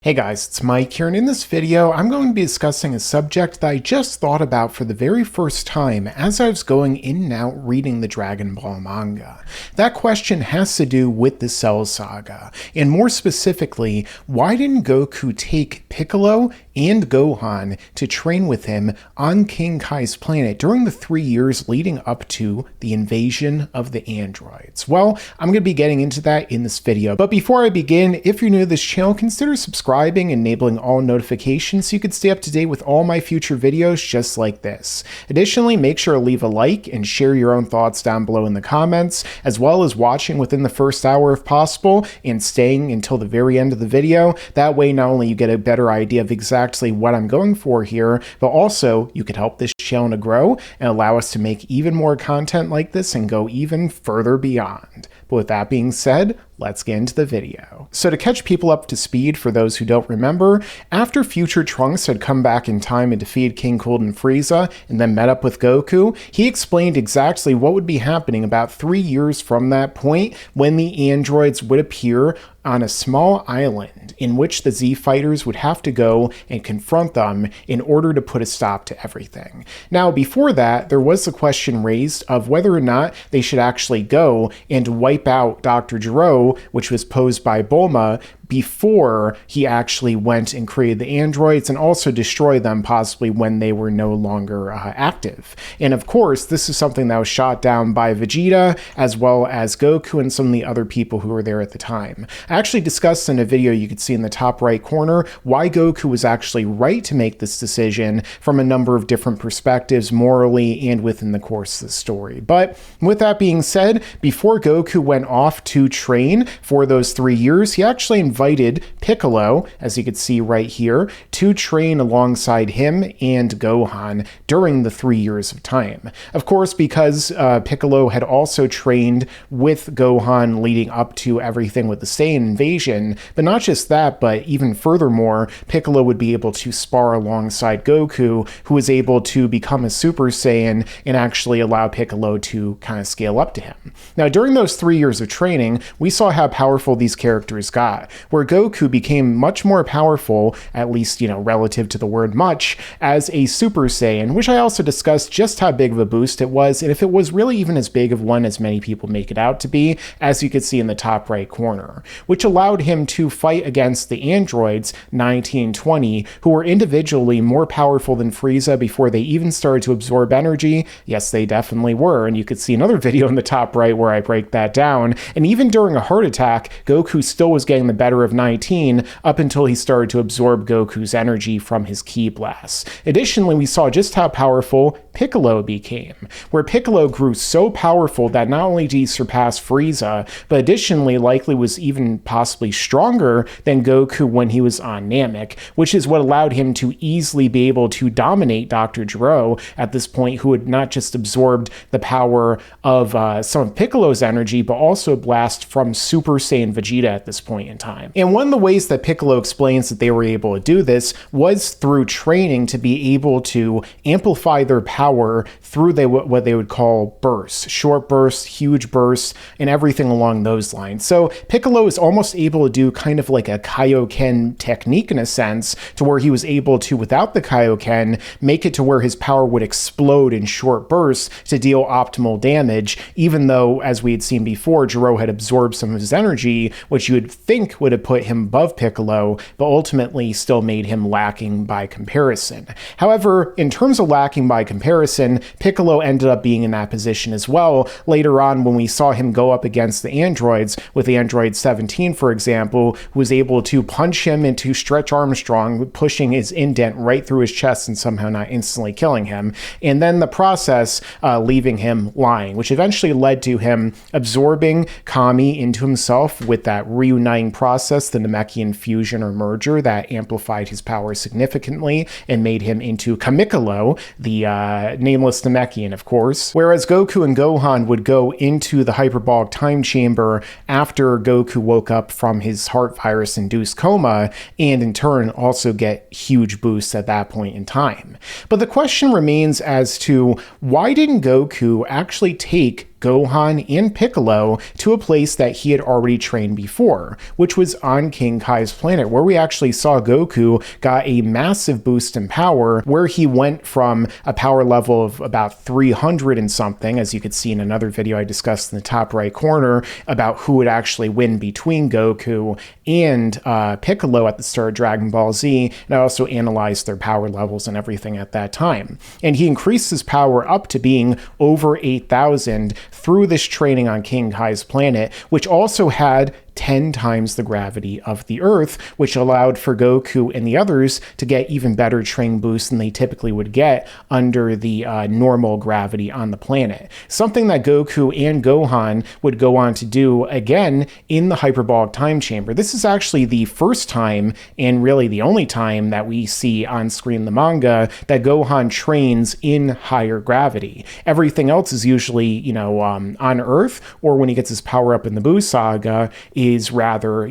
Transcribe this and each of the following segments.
Hey guys, it's Mike here, and in this video I'm going to be discussing a subject that I just thought about for the very first time as I was going in and out reading the Dragon Ball manga. That question has to do with the Cell Saga, and more specifically, why didn't Goku take Piccolo and Gohan to train with him on King Kai's planet during the 3 years leading up to the invasion of the androids? Well, I'm going to be getting into that in this video, but before I begin, if you're new to this channel, consider subscribing and enabling all notifications so you can stay up to date with all my future videos just like this. Additionally, make sure to leave a like and share your own thoughts down below in the comments, as well as watching within the first hour if possible and staying until the very end of the video. That way, not only you get a better idea of exactly what I'm going for here, but also you could help this channel to grow and allow us to make even more content like this and go even further beyond. But with that being said, let's get into the video. So to catch people up to speed, for those who don't remember, after Future Trunks had come back in time and defeated King Cold and Frieza and then met up with Goku, he explained exactly what would be happening about 3 years from that point when the androids would appear on a small island in which the Z fighters would have to go and confront them in order to put a stop to everything. Now, before that, there was the question raised of whether or not they should actually go and wipe out Dr. Gero, which was posed by Bulma, before he actually went and created the androids and also destroy them possibly when they were no longer active. And of course, this is something that was shot down by Vegeta as well as Goku and some of the other people who were there at the time. I actually discussed in a video you could see in the top right corner why Goku was actually right to make this decision from a number of different perspectives, morally and within the course of the story. But with that being said, before Goku went off to train for those 3 years, he actually invited Piccolo, as you can see right here, to train alongside him and Gohan during the 3 years of time. Of course, because Piccolo had also trained with Gohan leading up to everything with the Saiyan invasion, but not just that, but even furthermore, Piccolo would be able to spar alongside Goku, who was able to become a Super Saiyan and actually allow Piccolo to kind of scale up to him. Now, during those 3 years of training, we saw how powerful these characters got, where Goku became much more powerful, at least, relative to the word much, as a Super Saiyan, which I also discussed just how big of a boost it was, and if it was really even as big of one as many people make it out to be, as you can see in the top right corner, which allowed him to fight against the androids 19 and 20, who were individually more powerful than Frieza before they even started to absorb energy. Yes, they definitely were, and you could see another video in the top right where I break that down, and even during a heart attack, Goku still was getting the better of 19 up until he started to absorb Goku's energy from his ki blasts. Additionally, we saw just how powerful Piccolo became, where Piccolo grew so powerful that not only did he surpass Frieza, but additionally likely was even possibly stronger than Goku when he was on Namek, which is what allowed him to easily be able to dominate Dr. Gero at this point, who had not just absorbed the power of some of Piccolo's energy, but also blast from Super Saiyan Vegeta at this point in time. And one of the ways that Piccolo explains that they were able to do this was through training to be able to amplify their power through what they would call bursts, short bursts, huge bursts, and everything along those lines. So Piccolo is almost able to do kind of like a Kaioken technique in a sense, to where he was able to, without the Kaioken, make it to where his power would explode in short bursts to deal optimal damage, even though, as we had seen before, Gero had absorbed some of his energy, which you would think would have put him above Piccolo, but ultimately still made him lacking by comparison. However, in terms of lacking by comparison, Piccolo ended up being in that position as well later on when we saw him go up against the androids, with Android 17, for example, who was able to punch him into Stretch Armstrong, pushing his indent right through his chest and somehow not instantly killing him, and then the process leaving him lying, which eventually led to him absorbing Kami into himself with that reuniting process, the Namekian fusion or merger, that amplified his power significantly and made him into Kamikolo, the nameless Namekian, of course. Whereas Goku and Gohan would go into the hyperbolic time chamber after Goku woke up from his heart virus-induced coma, and in turn also get huge boosts at that point in time. But the question remains as to why didn't Goku actually take Gohan, and Piccolo to a place that he had already trained before, which was on King Kai's planet, where we actually saw Goku got a massive boost in power, where he went from a power level of about 300 and something, as you could see in another video I discussed in the top right corner about who would actually win between Goku and Piccolo at the start of Dragon Ball Z, and I also analyzed their power levels and everything at that time. And he increased his power up to being over 8,000 through this training on King Kai's planet, which also had 10 times the gravity of the Earth, which allowed for Goku and the others to get even better training boosts than they typically would get under the normal gravity on the planet. Something that Goku and Gohan would go on to do again in the hyperbolic time chamber. This is actually the first time, and really the only time, that we see on screen in the manga that Gohan trains in higher gravity. Everything else is usually, on Earth, or when he gets his power up in the Buu Saga, is rather,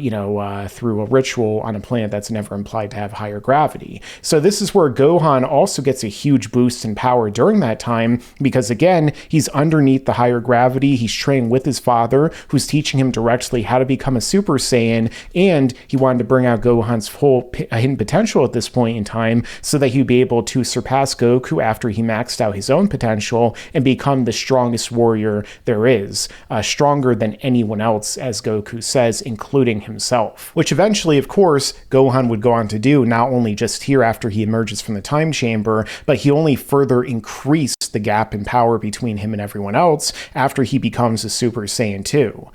through a ritual on a planet that's never implied to have higher gravity. So this is where Gohan also gets a huge boost in power during that time, because again, he's underneath the higher gravity, he's training with his father, who's teaching him directly how to become a Super Saiyan, and he wanted to bring out Gohan's full hidden potential at this point in time, so that he'd be able to surpass Goku after he maxed out his own potential and become the strongest warrior there is, stronger than anyone else, as Goku says, including himself. Which eventually, of course, Gohan would go on to do, not only just here after he emerges from the time chamber, but he only further increased the gap in power between him and everyone else after he becomes a Super Saiyan 2.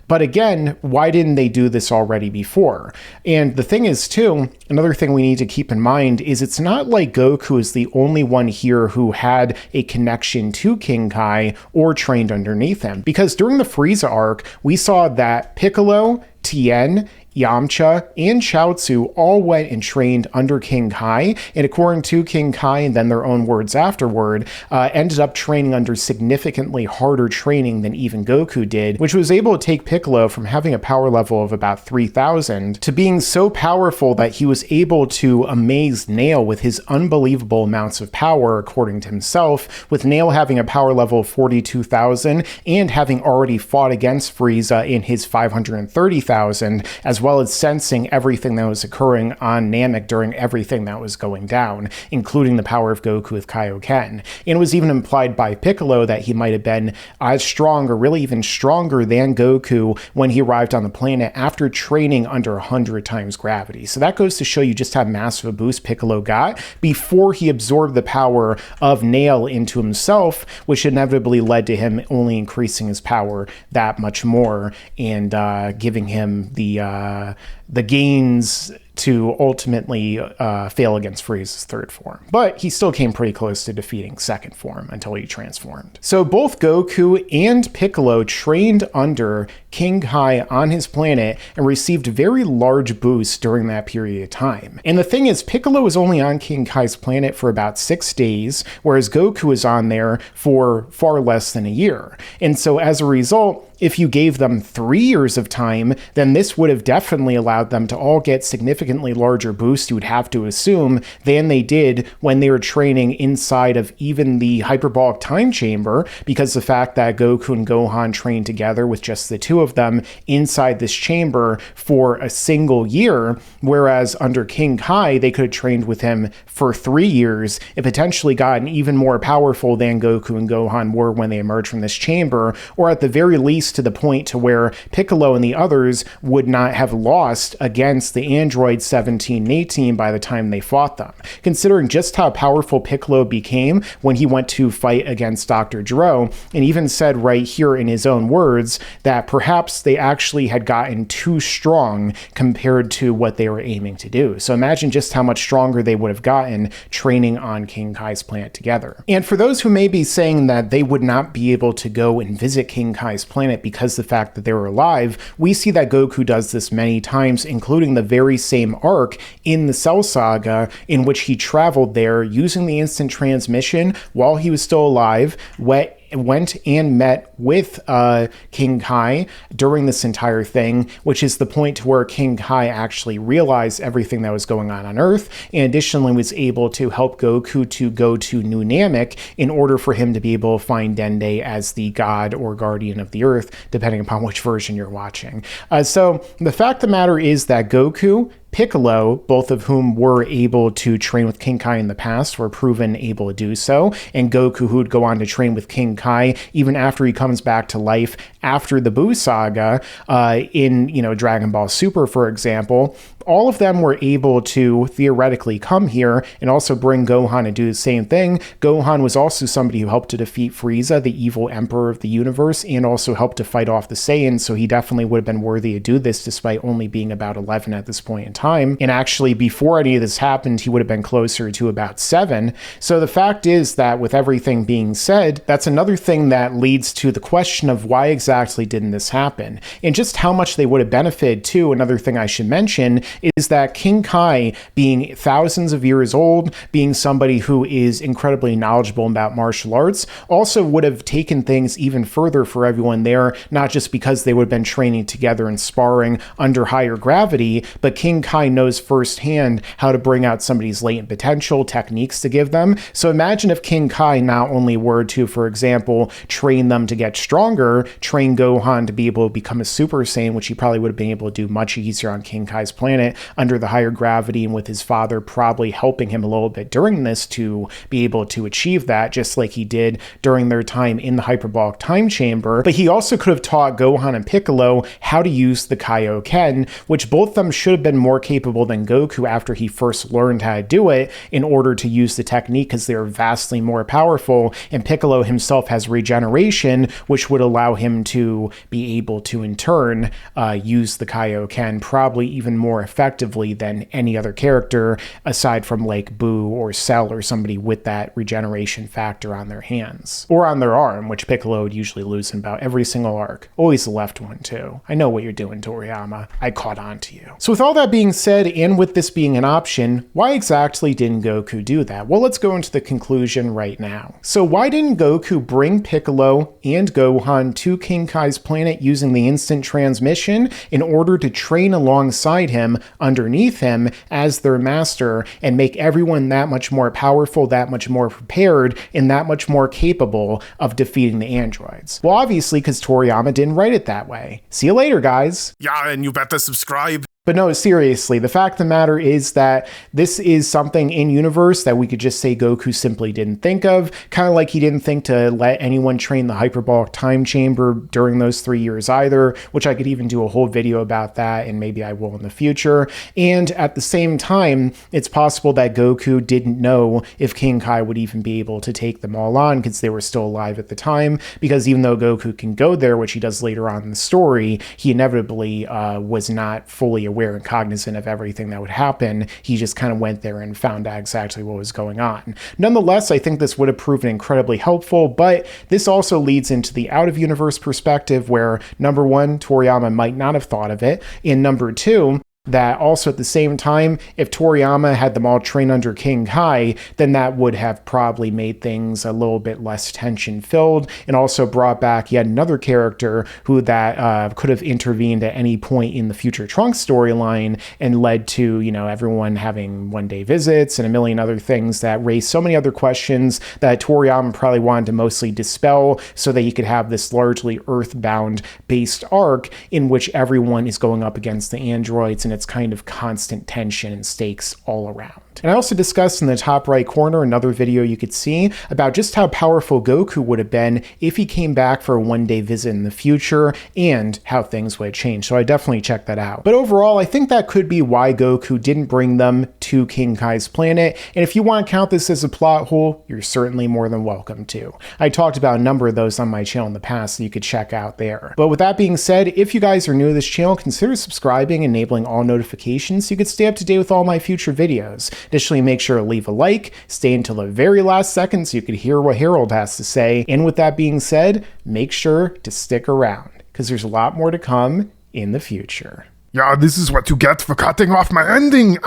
But again, why didn't they do this already before? And the thing is, too, another thing we need to keep in mind is it's not like Goku is the only one here who had a connection to King Kai or trained underneath him. Because during the Frieza arc, we saw that Piccolo, Tien, Yamcha, and Chaozu all went and trained under King Kai, and according to King Kai, and then their own words afterward, ended up training under significantly harder training than even Goku did, which was able to take Piccolo from having a power level of about 3,000 to being so powerful that he was able to amaze Nail with his unbelievable amounts of power, according to himself, with Nail having a power level of 42,000 and having already fought against Frieza in his 530,000, as well as sensing everything that was occurring on Namek during everything that was going down, including the power of Goku with Kaioken. And it was even implied by Piccolo that he might have been as strong, or really even stronger than Goku when he arrived on the planet after training under 100 times gravity. So that goes to show you just how massive a boost Piccolo got before he absorbed the power of Nail into himself, which inevitably led to him only increasing his power that much more and giving him the gains to ultimately fail against Frieza's third form. But he still came pretty close to defeating second form until he transformed. So both Goku and Piccolo trained under King Kai on his planet and received very large boosts during that period of time. And the thing is, Piccolo was only on King Kai's planet for about 6 days, whereas Goku was on there for far less than a year. And so as a result, if you gave them 3 years of time, then this would have definitely allowed them to all get significantly larger boosts, you would have to assume, than they did when they were training inside of even the hyperbolic time chamber, because the fact that Goku and Gohan trained together with just the two of them inside this chamber for a single year, whereas under King Kai, they could have trained with him for 3 years and potentially gotten even more powerful than Goku and Gohan were when they emerged from this chamber, or at the very least to the point to where Piccolo and the others would not have lost against the androids 17 and 18 by the time they fought them. Considering just how powerful Piccolo became when he went to fight against Dr. Gero, and even said right here in his own words that perhaps they actually had gotten too strong compared to what they were aiming to do. So imagine just how much stronger they would have gotten training on King Kai's planet together. And for those who may be saying that they would not be able to go and visit King Kai's planet because of the fact that they were alive, we see that Goku does this many times, including the very same arc in the Cell Saga, in which he traveled there using the instant transmission while he was still alive, went and met with King Kai during this entire thing, which is the point to where King Kai actually realized everything that was going on Earth, and additionally was able to help Goku to go to New Namek in order for him to be able to find Dende as the god or guardian of the Earth, depending upon which version you're watching. So the fact of the matter is that Goku, Piccolo, both of whom were able to train with King Kai in the past, were proven able to do so, and Goku, who would go on to train with King Kai even after he comes back to life after the Buu Saga in, Dragon Ball Super, for example, all of them were able to theoretically come here and also bring Gohan and do the same thing. Gohan was also somebody who helped to defeat Frieza, the evil emperor of the universe, and also helped to fight off the Saiyans, so he definitely would have been worthy to do this despite only being about 11 at this point in time. And actually, before any of this happened, he would have been closer to about 7. So the fact is that with everything being said, that's another thing that leads to the question of why exactly didn't this happen? And just how much they would have benefited too. Another thing I should mention is that King Kai, being thousands of years old, being somebody who is incredibly knowledgeable about martial arts, also would have taken things even further for everyone there, not just because they would have been training together and sparring under higher gravity, but King Kai knows firsthand how to bring out somebody's latent potential, techniques to give them. So imagine if King Kai not only were to, for example, train them to get stronger, train Gohan to be able to become a Super Saiyan, which he probably would have been able to do much easier on King Kai's planet under the higher gravity, and with his father probably helping him a little bit during this to be able to achieve that, just like he did during their time in the hyperbolic time chamber. But he also could have taught Gohan and Piccolo how to use the Kaioken, which both of them should have been more capable than Goku after he first learned how to do it in order to use the technique, because they are vastly more powerful, and Piccolo himself has regeneration, which would allow him to be able to in turn use the Kaioken probably even more effectively than any other character aside from like Buu or Cell or somebody with that regeneration factor on their hands. Or on their arm, which Piccolo would usually lose in about every single arc. Always the left one too. I know what you're doing, Toriyama. I caught on to you. So with all that being said, and with this being an option, why exactly didn't Goku do that? Well, let's go into the conclusion right now. So why didn't Goku bring Piccolo and Gohan to King Kai's planet using the instant transmission in order to train alongside him, underneath him, as their master, and make everyone that much more powerful, that much more prepared, and that much more capable of defeating the androids? Well, obviously, because Toriyama didn't write it that way. See you later, guys. Yeah, and you better subscribe. But no, seriously, the fact of the matter is that this is something in universe that we could just say Goku simply didn't think of, kind of like he didn't think to let anyone train the hyperbolic time chamber during those 3 years either, which I could even do a whole video about that, and maybe I will in the future. And at the same time, it's possible that Goku didn't know if King Kai would even be able to take them all on because they were still alive at the time, because even though Goku can go there, which he does later on in the story, he inevitably was not fully aware and cognizant of everything that would happen. He just kind of went there and found out exactly what was going on. Nonetheless, I think this would have proven incredibly helpful, but this also leads into the out-of-universe perspective where, number one, Toriyama might not have thought of it, and number two, that also at the same time, if Toriyama had them all train under King Kai, then that would have probably made things a little bit less tension-filled, and also brought back yet another character who that could have intervened at any point in the future Trunks storyline and led to, everyone having one-day visits and a million other things that raised so many other questions that Toriyama probably wanted to mostly dispel so that he could have this largely Earthbound based arc in which everyone is going up against the androids, and it's kind of constant tension and stakes all around. And I also discussed in the top right corner another video you could see about just how powerful Goku would have been if he came back for a one-day visit in the future, and how things would have changed. So I definitely checked that out. But overall, I think that could be why Goku didn't bring them to King Kai's planet. And if you want to count this as a plot hole, you're certainly more than welcome to. I talked about a number of those on my channel in the past that you could check out there. But with that being said, if you guys are new to this channel, consider subscribing and enabling all notifications so you could stay up to date with all my future videos. Additionally, make sure to leave a like, stay until the very last second so you could hear what Harold has to say. And with that being said, make sure to stick around, because there's a lot more to come in the future. Yeah, this is what you get for cutting off my ending.